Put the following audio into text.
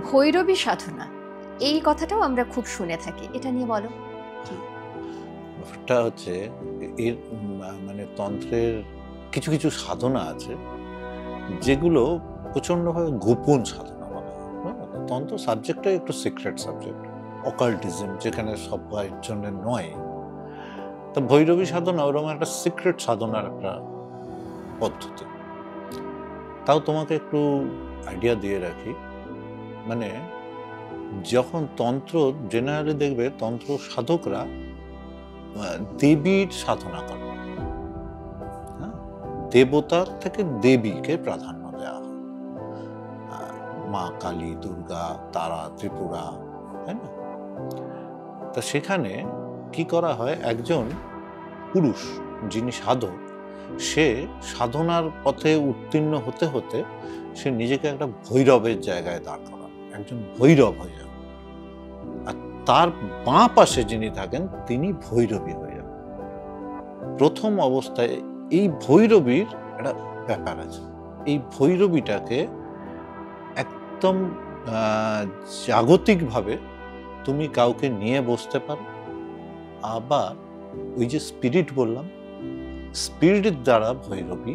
ভৈরবী সাধনা, এই কথাটাও আমরা খুব শুনে থাকি, এটা নিয়ে বলো। ব্যাপারটা হচ্ছে এর মানে তন্ত্রের কিছু কিছু সাধনা আছে যেগুলো প্রচণ্ডভাবে গোপন সাধনা বলা হয়। তন্ত্র সাবজেক্টটাই একটু সিক্রেট সাবজেক্ট, অকাল্টিজম যেখানে সবার জন্য নয়। তা ভৈরবী সাধনা ওরকম একটা সিক্রেট সাধনার একটা পদ্ধতি। তাও তোমাকে একটু আইডিয়া দিয়ে রাখি, মানে যখন তন্ত্র জেনারেলি দেখবে তন্ত্র সাধকরা দেবীর সাধনা করে, হ্যাঁ, দেবতার থেকে দেবীকে প্রাধান্য দেওয়া হয়। মা কালী, দুর্গা, তারা, ত্রিপুরা, তাই না? তা সেখানে কি করা হয়, একজন পুরুষ যিনি সাধক, সে সাধনার পথে উত্তীর্ণ হতে হতে সে নিজেকে একটা ভৈরবের জায়গায় দাঁড় করান, একজন ভৈরব হয়ে যান। আর তার বাঁ পাশে যিনি থাকেন তিনি ভৈরবী হয়ে যান। প্রথম অবস্থায় এই ভৈরবীর একটা ব্যাপার আছে। এই ভৈরবীটাকে একদম জাগতিকভাবে তুমি কাউকে নিয়ে বসতে পারো, আবার ওই যে স্পিরিট বললাম, স্পিরিটের দ্বারা ভৈরবী